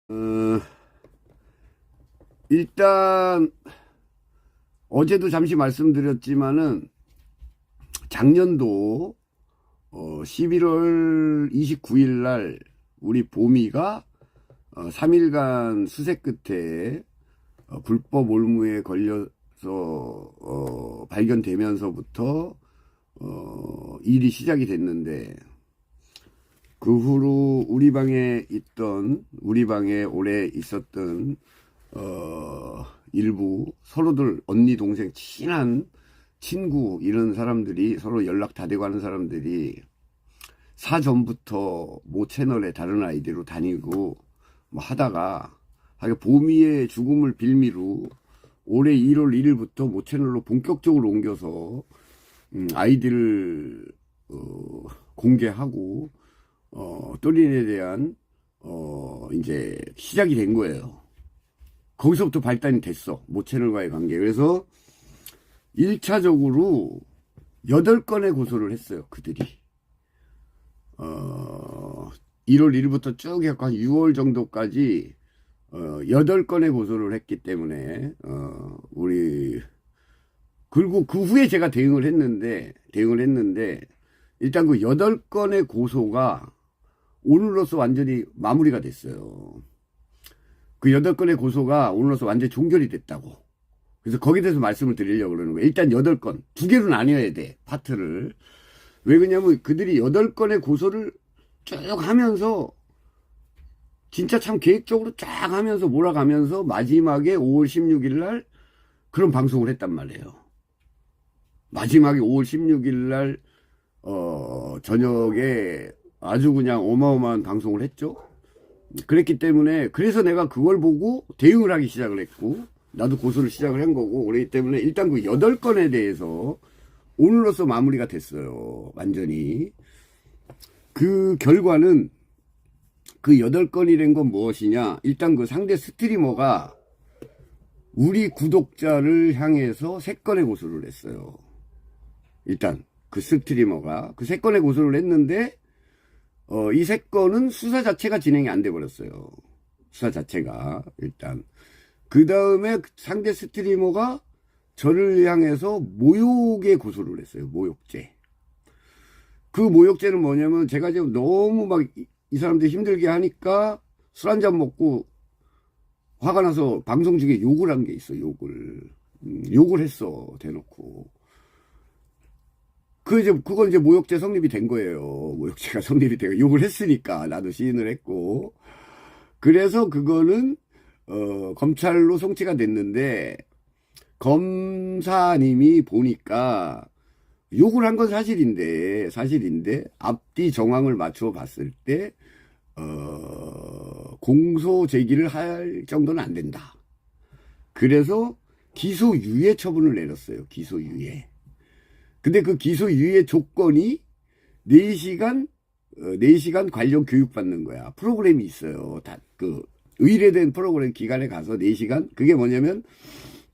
어, 일단 어제도 잠시 말씀드렸지만은 작년도 11월 29일 날 우리 보미가 3일간 수색 끝에 불법 올무에 걸려서 발견되면서부터 일이 시작이 됐는데, 그 후로 우리 방에 오래 있었던 일부 서로들 언니 동생 친한 친구 이런 사람들이, 서로 연락 다 되고 하는 사람들이 사전부터 모 채널에 다른 아이디로 다니고 뭐 하다가 보미의 죽음을 빌미로 올해 1월 1일부터 모 채널로 본격적으로 옮겨서 아이디를 공개하고 또린에 대한 이제 시작이 된 거예요. 거기서부터 발단이 됐어, 모 채널과의 관계. 그래서 1차적으로 8건의 고소를 했어요, 그들이. 1월 1일부터 쭉 해갖고 한 6월 정도까지 8건의 고소를 했기 때문에 그리고 그 후에 제가 대응을 했는데 일단 그 8건의 고소가 오늘로서 완전히 마무리가 됐어요. 그 8건의 고소가 오늘로서 완전히 종결이 됐다고. 그래서 거기에 대해서 말씀을 드리려고 그러는 거예요. 일단 8건, 두 개로 나뉘어야 돼, 파트를. 왜 그러냐면 그들이 8건의 고소를 쭉 하면서 진짜 참 계획적으로 쫙 하면서 몰아가면서 마지막에 5월 16일 날 그런 방송을 했단 말이에요. 마지막에 5월 16일 날 저녁에 아주 그냥 어마어마한 방송을 했죠. 그랬기 때문에, 그래서 내가 그걸 보고 대응을 하기 시작을 했고, 나도 고소를 시작을 한 거고, 그렇기 때문에 일단 그 8건에 대해서 오늘로써 마무리가 됐어요, 완전히. 그 결과는, 그 8건이 된 건 무엇이냐, 일단 그 상대 스트리머가 우리 구독자를 향해서 3건의 고소를 했어요. 일단 그 스트리머가 그 3건의 고소를 했는데 이 3건은 수사 자체가 진행이 안 돼 버렸어요. 수사 자체가. 일단 그 다음에 상대 스트리머가 저를 향해서 모욕의 고소를 했어요. 모욕죄. 그 모욕죄는 뭐냐면, 제가 지금 너무 막 이 사람들 힘들게 하니까 술 한잔 먹고 화가 나서 방송 중에 욕을 한 게 있어. 욕을 했어, 대놓고. 그건 이제 모욕죄 성립이 된 거예요. 모욕죄가 성립이 되고, 욕을 했으니까 나도 시인을 했고. 그래서 그거는 검찰로 송치가 됐는데, 검사님이 보니까 욕을 한 건 사실인데 앞뒤 정황을 맞춰 봤을 때 공소 제기를 할 정도는 안 된다. 그래서 기소유예 처분을 내렸어요. 기소유예. 근데 그 기소유예 조건이 4시간 관련 교육 받는 거야. 프로그램이 있어요. 의뢰된 프로그램 기관에 가서 4시간. 그게 뭐냐면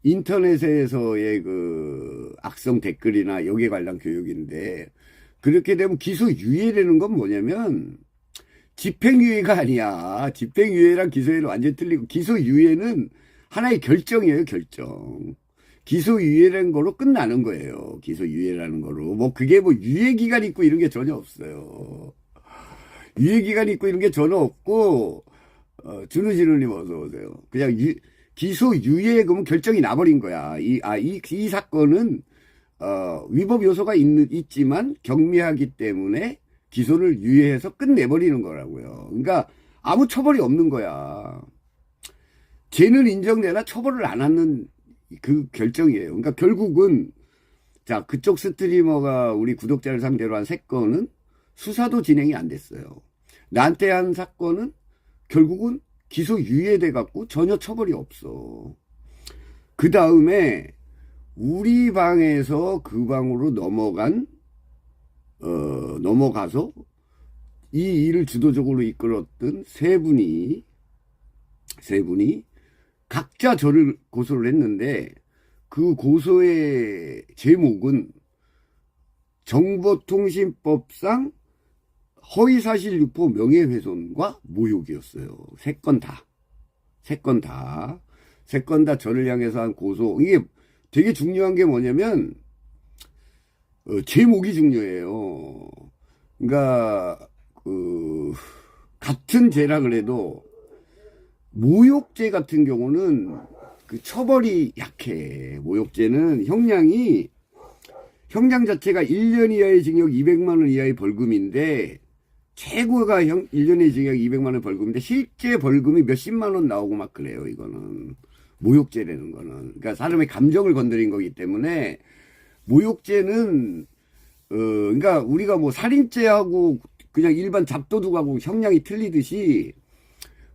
인터넷에서의 그 악성 댓글이나 여기에 관련 교육인데, 그렇게 되면 기소유예라는 건 뭐냐면 집행유예가 아니야. 집행유예랑 기소유예는 완전히 틀리고, 기소유예는 하나의 결정이에요, 결정. 기소유예라는 거로 끝나는 거예요. 기소유예라는 거로. 뭐 그게 뭐 유예기간 있고 이런 게 전혀 없어요. 유예기간 있고 이런 게 전혀 없고, 준우진우님 어서 오세요. 그냥 기소유예 그러면 결정이 나버린 거야. 이 사건은 위법 요소가 있지만 경미하기 때문에 기소를 유예해서 끝내버리는 거라고요. 그러니까 아무 처벌이 없는 거야. 죄는 인정되나 처벌을 안 하는 그 결정이에요. 그러니까 결국은, 자, 그쪽 스트리머가 우리 구독자를 상대로 한 3건은 수사도 진행이 안 됐어요. 나한테 한 사건은 결국은 기소 유예돼 갖고 전혀 처벌이 없어. 그 다음에 우리 방에서 그 방으로 넘어가서 이 일을 주도적으로 이끌었던 세 분이 각자 저를 고소를 했는데, 그 고소의 제목은 정보통신법상 허위사실 유포 명예훼손과 모욕이었어요. 3건 다. 세 건 다 저를 향해서 한 고소. 이게 되게 중요한 게 뭐냐면, 제목이 중요해요. 그러니까, 같은 죄라 그래도, 모욕죄 같은 경우는 그 처벌이 약해. 모욕죄는 형량 자체가 1년 이하의 징역 200만 원 이하의 벌금인데, 최고가 1년의 징역 200만 원 벌금인데, 실제 벌금이 몇십만 원 나오고 막 그래요, 이거는. 모욕죄라는 거는. 그러니까 사람의 감정을 건드린 거기 때문에, 모욕죄는, 그러니까 우리가 뭐 살인죄하고 그냥 일반 잡도둑하고 형량이 틀리듯이,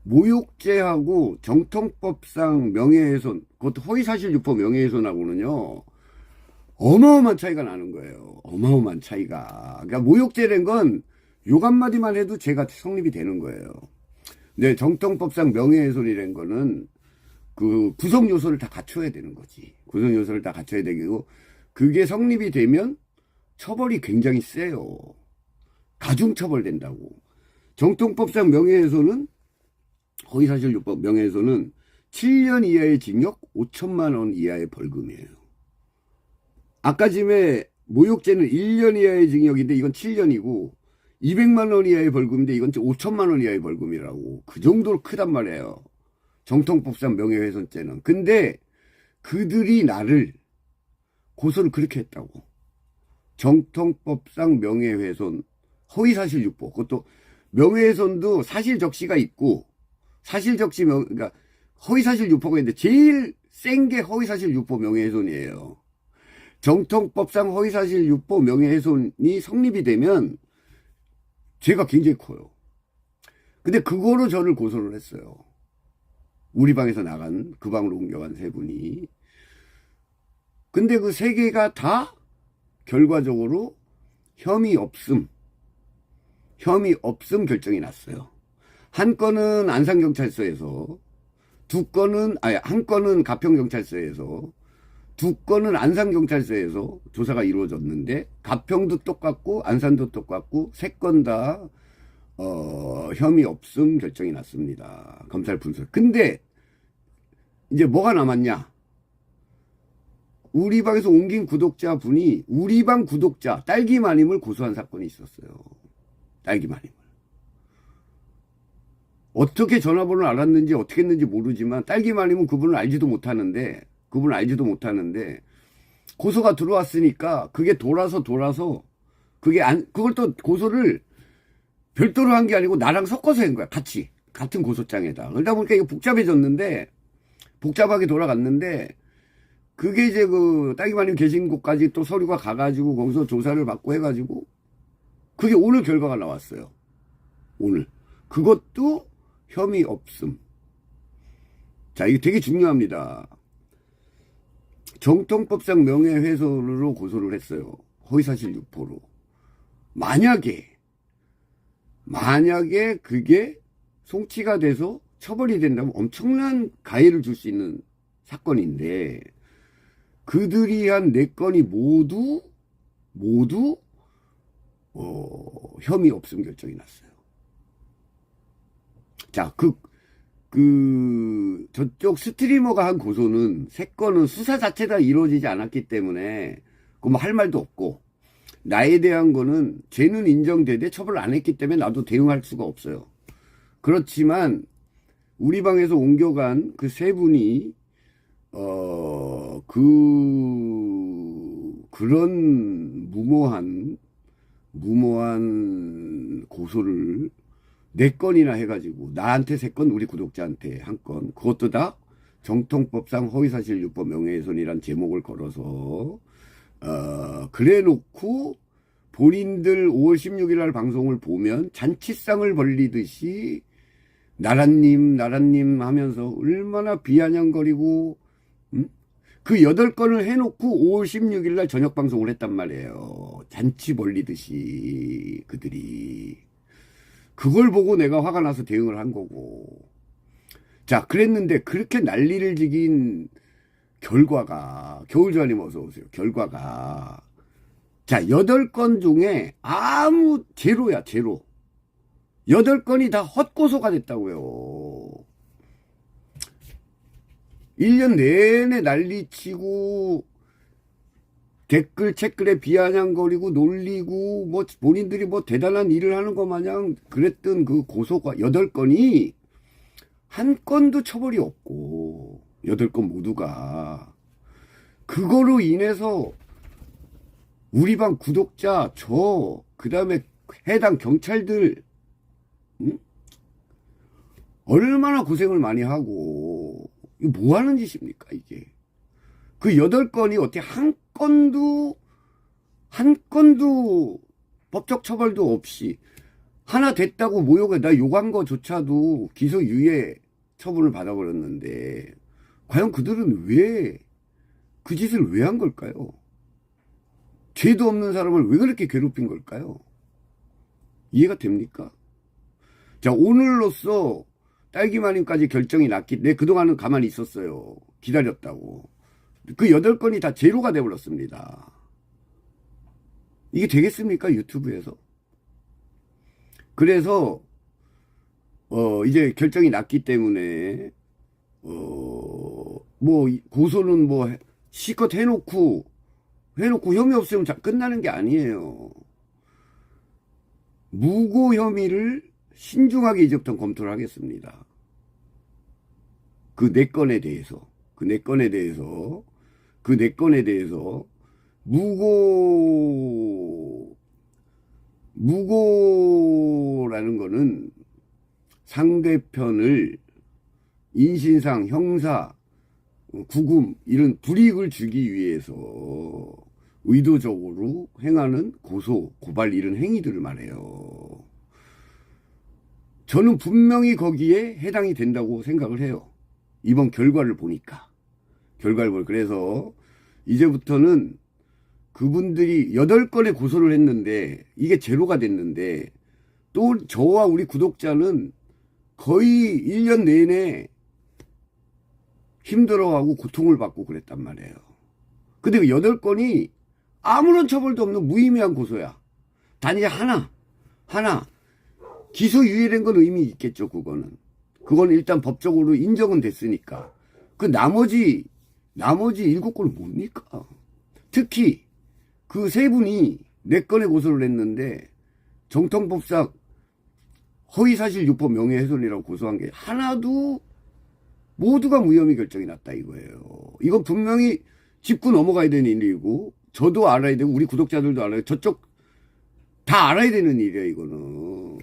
모욕죄하고 정통법상 명예훼손, 그것도 허위사실 유포 명예훼손하고는요, 어마어마한 차이가 나는 거예요. 어마어마한 차이가. 그러니까 모욕죄라는 건 욕 한마디만 해도 죄가 성립이 되는 거예요. 근데 정통법상 명예훼손이라는 거는 그 구성 요소를 다 갖춰야 되는 거지. 구성 요소를 다 갖춰야 되고, 그게 성립이 되면 처벌이 굉장히 세요. 가중처벌 된다고. 정통법상 명예훼손은, 허위사실유법 명예훼손은 7년 이하의 징역 5천만 원 이하의 벌금이에요. 아까 전에 모욕죄는 1년 이하의 징역인데 이건 7년이고, 200만 원 이하의 벌금인데 이건 5천만 원 이하의 벌금이라고. 그 정도로 크단 말이에요. 정통법상 명예훼손죄는. 근데 그들이 나를 고소를 그렇게 했다고. 정통법상 명예훼손, 허위사실 유포. 그것도 명예훼손도 사실 적시가 있고, 사실 적시 그러니까 허위사실 유포가 있는데 제일 센 게 허위사실 유포 명예훼손이에요. 정통법상 허위사실 유포 명예훼손이 성립이 되면 죄가 굉장히 커요. 근데 그거로 저를 고소를 했어요. 우리 방에서 나간, 그 방으로 옮겨간 세 분이. 근데 그 세 개가 다 결과적으로 혐의 없음 결정이 났어요. 한 건은 안산경찰서에서, 한 건은 가평경찰서에서, 두 건은 안산경찰서에서 조사가 이루어졌는데, 가평도 똑같고 안산도 똑같고 세 건 다 혐의 없음 결정이 났습니다. 검찰 분석. 근데 이제 뭐가 남았냐? 우리 방에서 옮긴 구독자분이 우리 방 구독자 딸기마님을 고소한 사건이 있었어요. 딸기마님을. 어떻게 전화번호를 알았는지 어떻게 했는지 모르지만 딸기마님은 그분을 알지도 못하는데 고소가 들어왔으니까 그게 돌아서 그걸 또 고소를 별도로 한 게 아니고 나랑 섞어서 한 거야. 같은 고소장에다. 그러다 보니까 이게 복잡하게 돌아갔는데, 그게 이제 그 딸기마님 계신 곳까지 또 서류가 가가지고 거기서 조사를 받고 해가지고 그게 오늘 결과가 나왔어요. 오늘. 그것도 혐의 없음. 자, 이게 되게 중요합니다. 정통법상 명예훼손으로 고소를 했어요. 허위사실 유포로. 만약에 그게 송치가 돼서 처벌이 된다면 엄청난 가해를 줄 수 있는 사건인데, 그들이 한 4건이 모두 혐의 없음 결정이 났어요. 자, 저쪽 스트리머가 한 고소는 3건은 수사 자체가 이루어지지 않았기 때문에 뭐 할 말도 없고, 나에 대한 거는 죄는 인정되되 처벌을 안 했기 때문에 나도 대응할 수가 없어요. 그렇지만 우리 방에서 옮겨간 그 세 분이 그런 무모한 고소를 4건이나 해가지고, 나한테 3건, 우리 구독자한테 1건, 그것도 다 정통법상 허위사실 유포 명예훼손이란 제목을 걸어서 그래 놓고 본인들 5월 16일 날 방송을 보면 잔치상을 벌리듯이 나라님 하면서 얼마나 비아냥거리고, 그 8건을 해놓고 5월 16일 날 저녁 방송을 했단 말이에요. 잔치 벌리듯이 그들이. 그걸 보고 내가 화가 나서 대응을 한 거고. 자, 그랬는데 그렇게 난리를 지긴 결과가, 겨울조아님 어서 오세요. 결과가, 자, 8건 중에 아무 제로야, 제로. 8건이 다 헛고소가 됐다고요. 1년 내내 난리치고 댓글에 비아냥거리고 놀리고 뭐 본인들이 뭐 대단한 일을 하는 것 마냥 그랬던 그 고소가 8건이 한 건도 처벌이 없고 8건 모두가 그거로 인해서 우리 방 구독자 그다음에 해당 경찰들 얼마나 고생을 많이 하고 이거 뭐 하는 짓입니까 이게. 그 8건이 어떻게 한 건도 법적 처벌도 없이 하나 됐다고 모욕해 나 욕한 거조차도 기소유예 처분을 받아버렸는데 과연 그들은 왜 그 짓을 왜 한 걸까요? 죄도 없는 사람을 왜 그렇게 괴롭힌 걸까요? 이해가 됩니까? 자, 오늘로써 딸기마님까지 결정이 났기 때문에 그동안은 가만히 있었어요. 기다렸다고. 그 8건이 다 제로가 돼버렸습니다. 이게 되겠습니까? 유튜브에서. 그래서 이제 결정이 났기 때문에 뭐 고소는 뭐 실컷 해놓고 혐의 없으면 끝나는 게 아니에요. 무고 혐의를 신중하게 이제부터 검토를 하겠습니다. 그 4건에 대해서 무고라는 거는 상대편을 인신상, 형사, 구금 이런 불이익을 주기 위해서 의도적으로 행하는 고발 이런 행위들을 말해요. 저는 분명히 거기에 해당이 된다고 생각을 해요. 이번 결과를 보니까. 그래서 이제부터는 그분들이 8건의 고소를 했는데 이게 제로가 됐는데 또 저와 우리 구독자는 거의 1년 내내 힘들어하고 고통을 받고 그랬단 말이에요. 근데 그 8건이 아무런 처벌도 없는 무의미한 고소야. 단지 하나 기소유예된 건 의미 있겠죠. 그거는 일단 법적으로 인정은 됐으니까. 그 나머지 7건은 뭡니까? 특히 그 3분이 4건의 고소를 했는데 정통법상 허위사실 유포 명예훼손이라고 고소한 게 하나도 모두가 무혐의 결정이 났다 이거예요. 이건 분명히 짚고 넘어가야 되는 일이고 저도 알아야 되고 우리 구독자들도 알아요. 저쪽 다 알아야 되는 일이에요 이거는.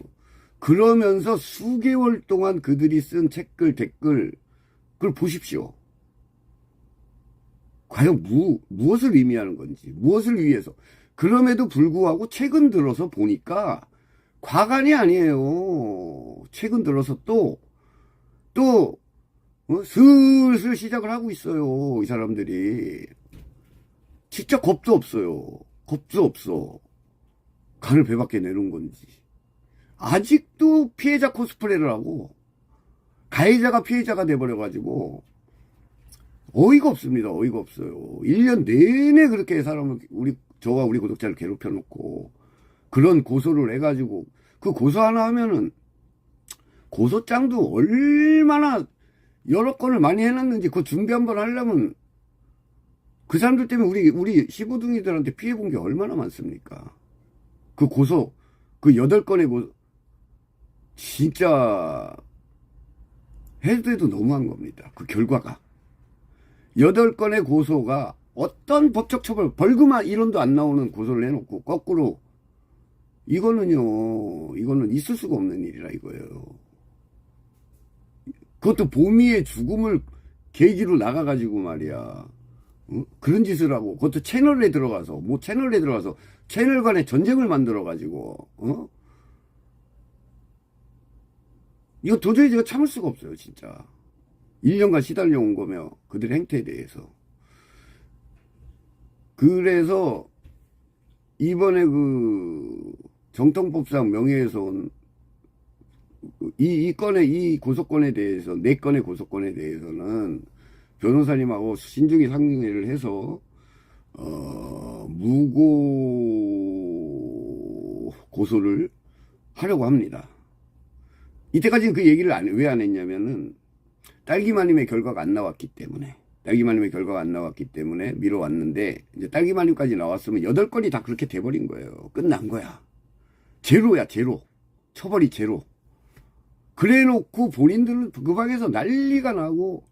그러면서 수개월 동안 그들이 쓴 댓글 그걸 보십시오. 과연 무엇을 의미하는 건지, 무엇을 위해서. 그럼에도 불구하고 최근 들어서 보니까 과간이 아니에요. 최근 들어서 또 슬슬 시작을 하고 있어요. 이 사람들이. 진짜 겁도 없어요. 간을 배밖에 내놓은 건지. 아직도 피해자 코스프레를 하고 가해자가 피해자가 돼버려가지고 어이가 없습니다. 어이가 없어요. 1년 내내 그렇게 저와 우리 구독자를 괴롭혀 놓고 그런 고소를 해가지고 그 고소 하나 하면은 고소장도 얼마나 여러 건을 많이 해놨는지 그 준비 한번 하려면 그 사람들 때문에 우리 시부둥이들한테 피해 본 게 얼마나 많습니까? 그 8건의 고소 진짜 해도 너무한 겁니다. 그 결과가 8건의 고소가 어떤 법적 처벌 벌금 이론도 안 나오는 고소를 해놓고 거꾸로 이거는 있을 수가 없는 일이라 이거예요. 그것도 보미의 죽음을 계기로 나가가지고 말이야. 그런 짓을 하고 그것도 채널에 들어가서 채널 간의 전쟁을 만들어가지고 이거 도저히 제가 참을 수가 없어요 진짜. 1년간 시달려 온 거며 그들의 행태에 대해서. 그래서 이번에 그 정통법상 명예훼손 이 고소건에 대해서 4건의 고소건에 대해서는 변호사님하고 신중히 상의를 해서 무고 고소를 하려고 합니다. 이때까지는 그 얘기를 왜 안 했냐면은 딸기말림의 결과가 안 나왔기 때문에. 딸기말림의 결과가 안 나왔기 때문에 미뤄왔는데, 이제 딸기말림까지 나왔으면 8건이 다 그렇게 돼버린 거예요. 끝난 거야. 제로야, 제로. 처벌이 제로. 그래 놓고 본인들은 그 방에서 난리가 나고,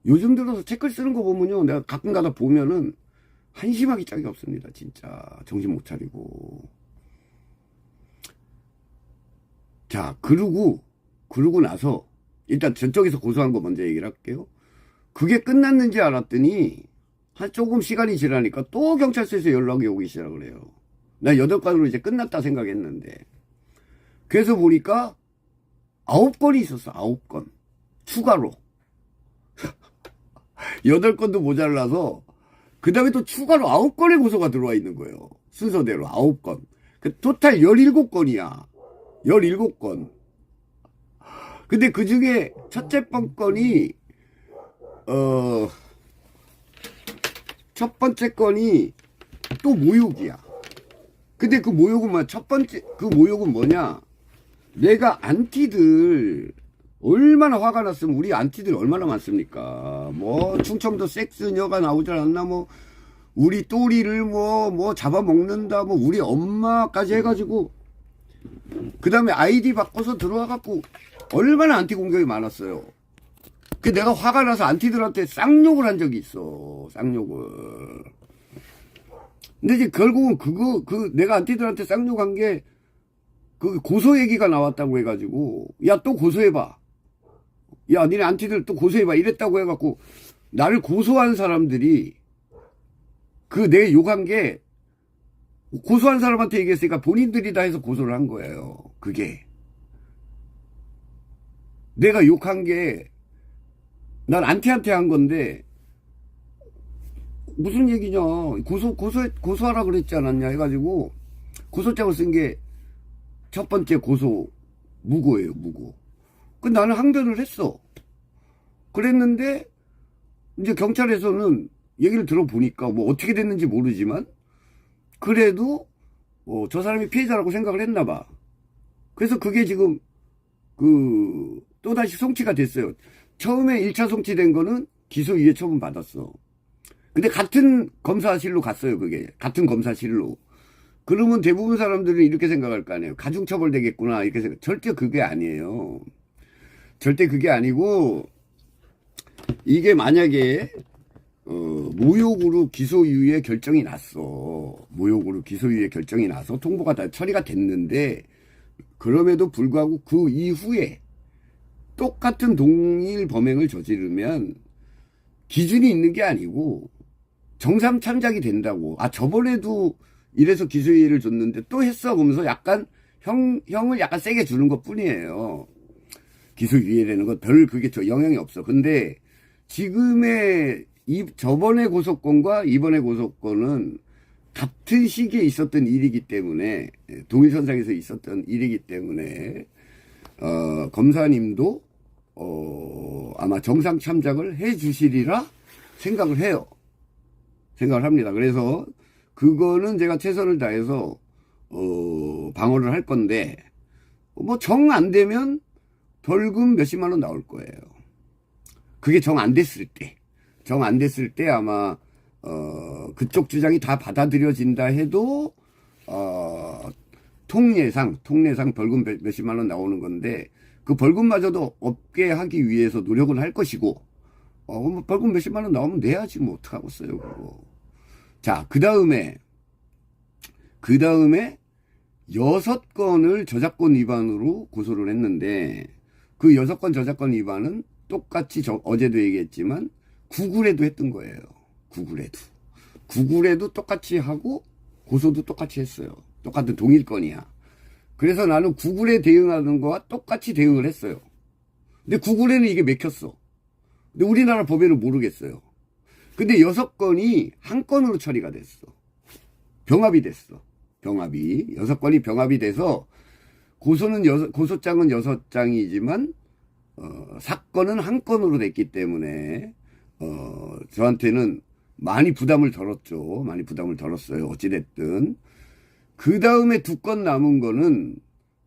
요즘 들어서 책글 쓰는 거 보면요, 내가 가끔 가다 보면은 한심하기 짝이 없습니다. 진짜 정신 못 차리고. 자, 그러고 나서 일단 저쪽에서 고소한 거 먼저 얘기를 할게요. 그게 끝났는지 알았더니 한 조금 시간이 지나니까 또 경찰서에서 연락이 오기 시작을 해요. 나 8건으로 이제 끝났다 생각했는데, 그래서 보니까 9건이 있었어. 9건 추가로. 8건도 모자라서 그 다음에 또 추가로 9건의 고소가 들어와 있는 거예요. 순서대로 9건. 그 토탈 17건이야. 17건. 근데 그 중에 첫째 건이, 첫 번째 건이 또 모욕이야. 근데 그 모욕은 뭐야? 첫 번째, 그 모욕은 뭐냐? 내가 안티들, 얼마나 화가 났으면 우리 안티들 얼마나 많습니까? 뭐 충청도 섹스녀가 나오질 않나, 뭐 우리 또리를 뭐 잡아먹는다, 뭐 우리 엄마까지 해가지고, 그 다음에 아이디 바꿔서 들어와갖고 얼마나 안티 공격이 많았어요. 그 내가 화가 나서 안티들한테 쌍욕을 한 적이 있어. 쌍욕을. 근데 이제 결국은 내가 안티들한테 쌍욕한 게 그 고소 얘기가 나왔다고 해가지고, 야, 또 고소해봐. 야, 니네 안티들 또 고소해봐. 이랬다고 해갖고, 나를 고소한 사람들이, 내 욕한 게, 고소한 사람한테 얘기했으니까 본인들이 다 해서 고소를 한 거예요. 그게. 내가 욕한 게, 난 안티한테 한 건데, 무슨 얘기냐. 고소하라 그랬지 않았냐 해가지고, 고소장을 쓴 게, 첫 번째 고소, 무고예요, 무고. 나는 항변을 했어. 그랬는데, 이제 경찰에서는 얘기를 들어보니까, 뭐 어떻게 됐는지 모르지만, 그래도, 저 사람이 피해자라고 생각을 했나봐. 그래서 그게 지금, 또다시 송치가 됐어요. 처음에 1차 송치된 거는 기소유예 처분 받았어. 근데 같은 검사실로 갔어요, 그게. 같은 검사실로. 그러면 대부분 사람들은 이렇게 생각할 거 아니에요. 가중처벌 되겠구나, 이렇게 생각. 절대 그게 아니에요. 절대 그게 아니고, 이게 만약에, 모욕으로 기소유예 결정이 났어. 모욕으로 기소유예 결정이 나서 통보가 다 처리가 됐는데, 그럼에도 불구하고 그 이후에 똑같은 동일 범행을 저지르면 기준이 있는 게 아니고 정상 참작이 된다고. 아, 저번에도 이래서 기소유예를 줬는데 또 했어. 그러면서 약간 형을 약간 세게 주는 것 뿐이에요. 기소유예라는 거 별 그게 영향이 없어. 근데 지금의 저번의 고소건과 이번의 고소건은 같은 시기에 있었던 일이기 때문에, 동일선상에서 있었던 일이기 때문에, 검사님도, 아마 정상 참작을 해 주시리라 생각을 해요. 생각을 합니다. 그래서 그거는 제가 최선을 다해서, 방어를 할 건데, 뭐 정 안 되면 벌금 몇십만 원 나올 거예요. 그게 정 안 됐을 때. 정 안 됐을 때 아마, 그쪽 주장이 다 받아들여진다 해도, 통례상 벌금 몇십만 원 나오는 건데, 그 벌금마저도 없게 하기 위해서 노력은 할 것이고, 뭐 벌금 몇십만 원 나오면 내야지, 뭐, 어떡하겠어요, 그거. 자, 그 다음에 6건을 저작권 위반으로 고소를 했는데, 그 6건 저작권 위반은 똑같이 어제도 얘기했지만, 구글에도 했던 거예요. 구글에도 똑같이 하고, 고소도 똑같이 했어요. 똑같은 동일 건이야. 그래서 나는 구글에 대응하는 거와 똑같이 대응을 했어요. 근데 구글에는 이게 맥혔어. 근데 우리나라 법에는 모르겠어요. 근데 6건이 한 건으로 처리가 됐어. 병합이 됐어. 6건이 병합이 돼서 고소장은 6장이지만 사건은 한 건으로 됐기 때문에 저한테는 많이 부담을 덜었어요. 어찌됐든. 그 다음에 2건 남은 거는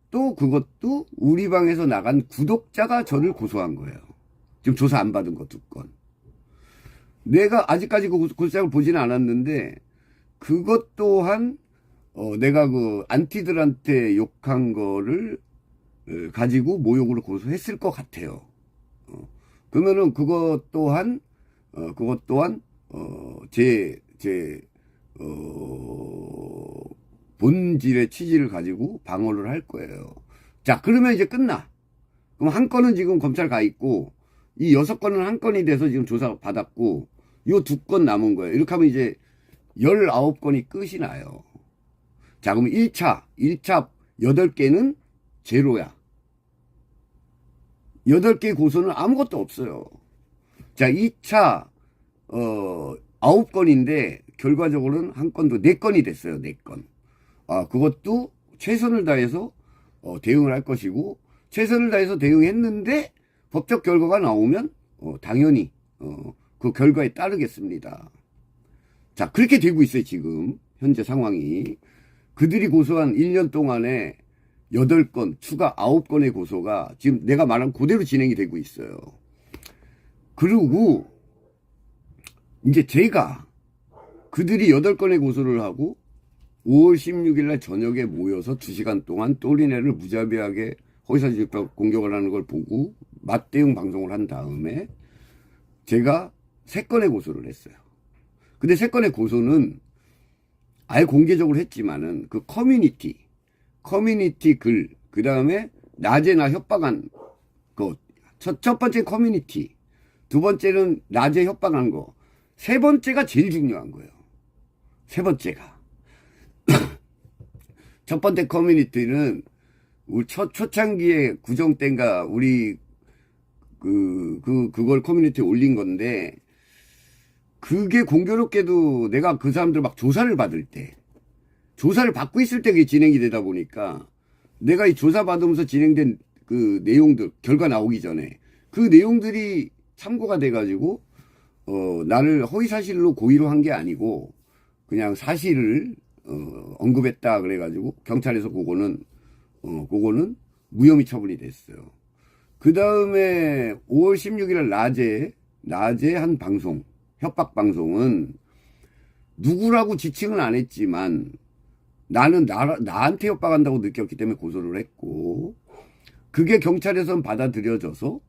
또 그것도 우리 방에서 나간 구독자가 저를 고소한 거예요. 지금 조사 안 받은 거 2건. 내가 아직까지 그 고소장을 보지는 않았는데 그것 또한 내가 그 안티들한테 욕한 거를 가지고 모욕으로 고소했을 것 같아요. 그러면은 그것 또한 본질의 취지를 가지고 방어를 할 거예요. 자, 그러면 이제 끝나. 그럼 한 건은 지금 검찰 가 있고, 이 6건은 한 건이 돼서 지금 조사 받았고, 요 2건 남은 거예요. 이렇게 하면 이제 19건이 끝이 나요. 자, 그럼 1차 8개는 제로야. 8개 고소는 아무것도 없어요. 자, 2차, 9건인데, 결과적으로는 한 건도 4건이 됐어요, 4건. 그것도 최선을 다해서, 대응을 할 것이고, 최선을 다해서 대응했는데, 법적 결과가 나오면, 당연히, 그 결과에 따르겠습니다. 자, 그렇게 되고 있어요, 지금. 현재 상황이. 그들이 고소한 1년 동안에 8건, 추가 9건의 고소가 지금 내가 말한 그대로 진행이 되고 있어요. 그리고 이제 제가 그들이 8건의 고소를 하고 5월 16일 날 저녁에 모여서 2시간 동안 또리네를 무자비하게 허위사실 공격을 하는 걸 보고 맞대응 방송을 한 다음에 제가 3건의 고소를 했어요. 근데 3건의 고소는 아예 공개적으로 했지만은 그 커뮤니티 글, 그 다음에 낮에나 협박한 거, 첫 번째 커뮤니티, 2번째는 낮에 협박한 거, 3번째가 제일 중요한 거예요. 3번째가. 첫 번째 커뮤니티는 우리 초창기에 구정 때인가 우리 그걸 커뮤니티에 올린 건데, 그게 공교롭게도 내가 그 사람들 막 조사를 받을 때, 조사를 받고 있을 때 그게 진행이 되다 보니까 내가 이 조사 받으면서 진행된 그 내용들, 결과 나오기 전에 그 내용들이 참고가 돼가지고, 나를 허위사실로 고의로 한 게 아니고 그냥 사실을, 언급했다 그래가지고 경찰에서 그거는 무혐의 처분이 됐어요. 그 다음에 5월 16일 낮에 한 방송, 협박 방송은 누구라고 지칭은 안 했지만 나는 나한테 협박한다고 느꼈기 때문에 고소를 했고, 그게 경찰에서는 받아들여져서,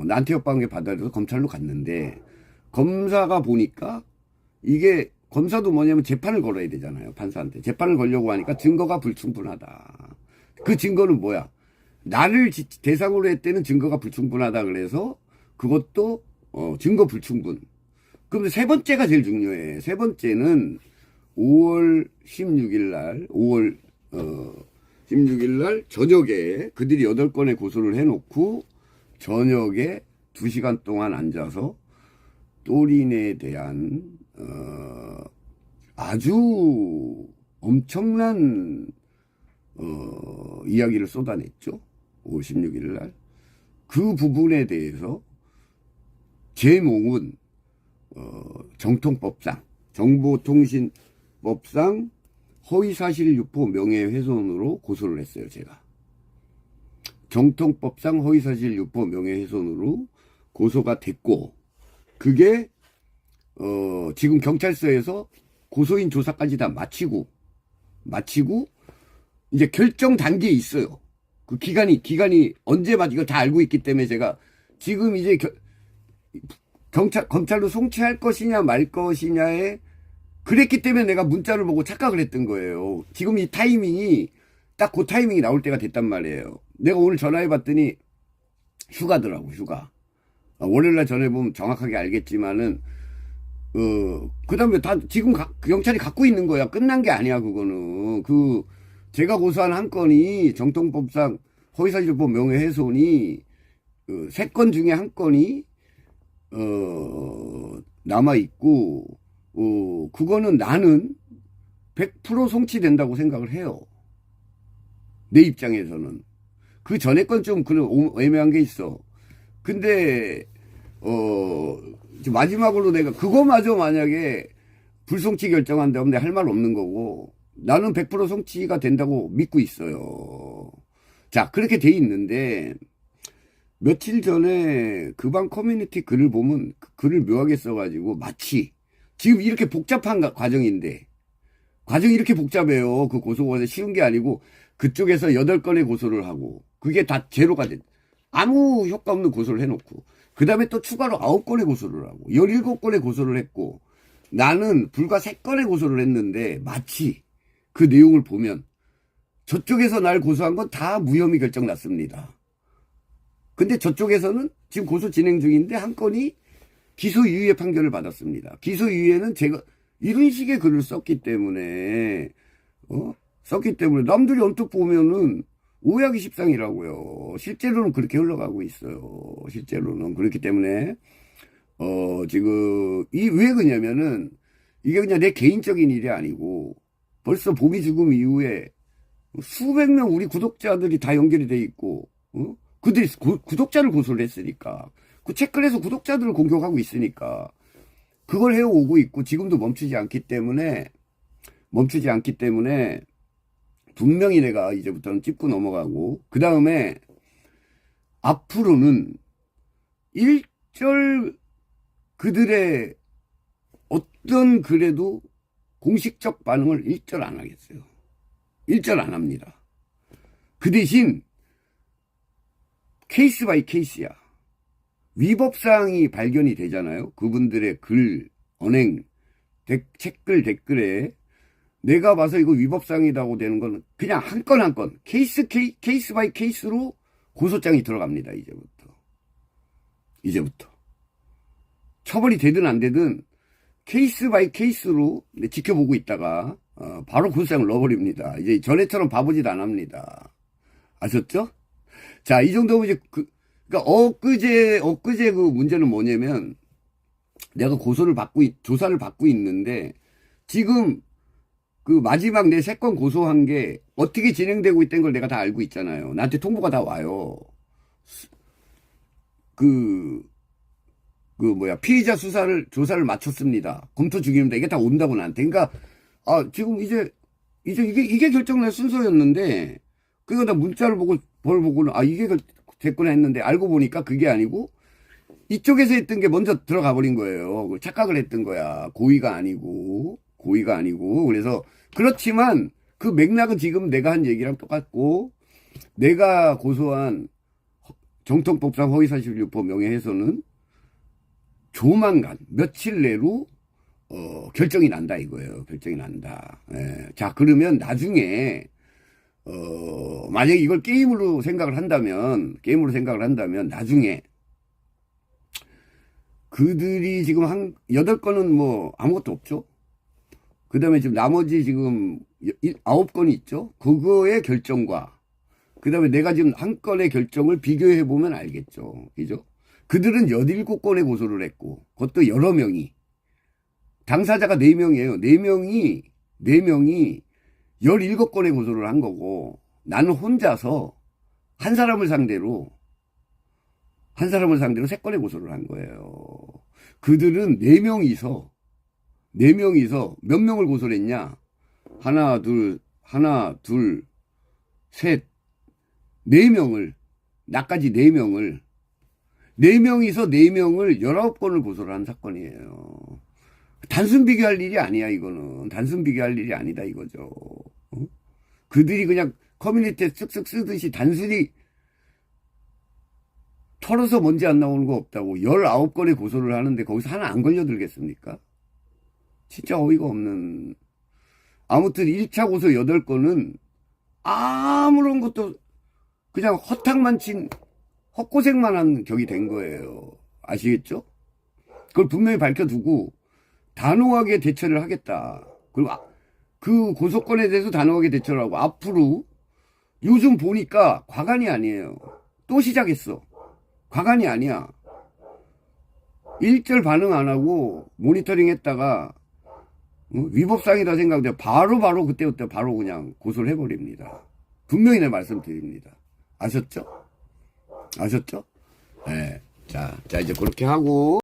나한테 협박한 게 받아들여서 검찰로 갔는데, 검사가 보니까 이게, 검사도 뭐냐면 재판을 걸어야 되잖아요, 판사한테. 재판을 걸려고 하니까 증거가 불충분하다. 그 증거는 뭐야? 나를 대상으로 했다는 증거가 불충분하다 그래서 그것도, 증거 불충분. 그럼 3번째가 제일 중요해. 3번째는 5월 16일 날 저녁에 그들이 8건의 고소를 해놓고 저녁에 2시간 동안 앉아서 또린에 대한 아주 엄청난 이야기를 쏟아냈죠. 5월 16일 날. 그 부분에 대해서 제목은 정통법상, 정보통신법상 허위사실 유포 명예훼손으로 고소를 했어요, 제가. 정통법상 허위사실 유포 명예훼손으로 고소가 됐고, 그게 지금 경찰서에서 고소인 조사까지 다 마치고 이제 결정 단계에 있어요. 그 기간이 언제 맞 이거 다 알고 있기 때문에 제가 지금 이제 검찰로 송치할 것이냐 말 것이냐에 그랬기 때문에 내가 문자를 보고 착각을 했던 거예요. 지금 이 타이밍이 딱 그 타이밍이 나올 때가 됐단 말이에요. 내가 오늘 전화해 봤더니 휴가더라고, 휴가. 월요일날 전화해보면 정확하게 알겠지만은 그 다음에 다 지금 경찰이 갖고 있는 거야. 끝난 게 아니야, 그거는. 제가 고소한 한 건이 정통법상 허위사실법 명예훼손이 3건 중에 한 건이 남아있고, 그거는 나는 100% 송치된다고 생각을 해요. 내 입장에서는. 그 전에 건 좀 그런 애매한 게 있어. 근데, 마지막으로 내가 그거마저 만약에 불송치 결정한다면 내가 할 말 없는 거고, 나는 100% 송치가 된다고 믿고 있어요. 자, 그렇게 돼 있는데, 며칠 전에 그 방 커뮤니티 글을 보면 그 글을 묘하게 써가지고 마치 지금 이렇게 복잡한 과정인데 과정이 이렇게 복잡해요. 그 고소가 쉬운 게 아니고 그쪽에서 8건의 고소를 하고 그게 다 제로가 된 아무 효과 없는 고소를 해놓고 그 다음에 또 추가로 9건의 고소를 하고 17건의 고소를 했고 나는 불과 3건의 고소를 했는데 마치 그 내용을 보면 저쪽에서 날 고소한 건 다 무혐의 결정 났습니다. 근데 저쪽에서는 지금 고소 진행 중인데 한 건이 기소유예 판결을 받았습니다. 기소유예는 제가 이런 식의 글을 썼기 때문에 남들이 언뜻 보면은 오해하기 십상이라고요. 실제로는 그렇게 흘러가고 있어요. 실제로는 그렇기 때문에 지금 왜 그러냐면은 이게 그냥 내 개인적인 일이 아니고 벌써 보비 죽음 이후에 수백 명 우리 구독자들이 다 연결이 돼 있고 그들이 구독자를 고소를 했으니까 그 책글에서 구독자들을 공격하고 있으니까 그걸 해오고 있고 지금도 멈추지 않기 때문에 분명히 내가 이제부터는 짚고 넘어가고 그 다음에 앞으로는 일절 그들의 어떤 글에도 공식적 반응을 일절 안 하겠어요. 일절 안 합니다. 그 대신 케이스 바이 케이스야. 위법사항이 발견이 되잖아요. 그분들의 글, 언행, 책글, 댓글에 내가 봐서 이거 위법사항이라고 되는 건 그냥 한 건 한 건 케이스 바이 케이스로 고소장이 들어갑니다. 이제부터 처벌이 되든 안 되든 케이스 바이 케이스로 지켜보고 있다가 바로 고소장을 넣어버립니다. 이제 전에처럼 바보짓 안 합니다. 아셨죠? 자, 이 정도면 이제 그러니까 엊그제 그 문제는 뭐냐면 내가 조사를 받고 있는데 지금 그 마지막 내 3건 고소한 게 어떻게 진행되고 있다는 걸 내가 다 알고 있잖아요. 나한테 통보가 다 와요. 피의자 조사를 마쳤습니다. 검토 중입니다. 이게 다 온다고 나한테. 그러니까, 지금 이제 이게 결정날 순서였는데, 그러니까 나 문자를 보고는, 이게 됐구나 했는데, 알고 보니까 그게 아니고, 이쪽에서 했던 게 먼저 들어가 버린 거예요. 착각을 했던 거야. 고의가 아니고. 그래서, 그렇지만, 그 맥락은 지금 내가 한 얘기랑 똑같고, 내가 고소한 정통법상 허위사실유포 명예훼손은 조만간 며칠 내로 결정이 난다 이거예요. 결정이 난다. 예. 자, 그러면 나중에 만약에 이걸 게임으로 생각을 한다면 나중에 그들이 지금 한 8건은 뭐 아무것도 없죠. 그 다음에 지금 나머지 지금 9건이 있죠. 그거의 결정과 그 다음에 내가 지금 한 건의 결정을 비교해 보면 알겠죠. 그죠? 그들은 17건의 고소를 했고, 그것도 여러 명이. 당사자가 4명이에요. 4명이 17건의 고소를 한 거고, 나는 혼자서 한 사람을 상대로 3건의 고소를 한 거예요. 그들은 4명이서 몇 명을 고소를 했냐? 하나, 둘, 셋, 4명을, 나까지 4명을 19건을 고소를 한 사건이에요. 단순 비교할 일이 아니야, 이거는. 단순 비교할 일이 아니다, 이거죠. 그들이 그냥 커뮤니티에 쓱쓱 쓰듯이 단순히 털어서 먼지 안 나오는 거 없다고 19건의 고소를 하는데 거기서 하나 안 걸려들겠습니까? 진짜 어이가 없는. 아무튼 1차 고소 8건은 아무런 것도 그냥 허탕만 친 헛고생만 한 격이 된 거예요. 아시겠죠? 그걸 분명히 밝혀두고 단호하게 대처를 하겠다. 그리고 그 고소건에 대해서 단호하게 대처를 하고 앞으로 요즘 보니까 과간이 아니에요. 또 시작했어. 과간이 아니야. 일절 반응 안 하고 모니터링 했다가 위법사항이다 생각돼 바로 그때부터 바로 그냥 고소를 해버립니다. 분명히 내 말씀드립니다. 아셨죠? 네. 자, 이제 그렇게 하고.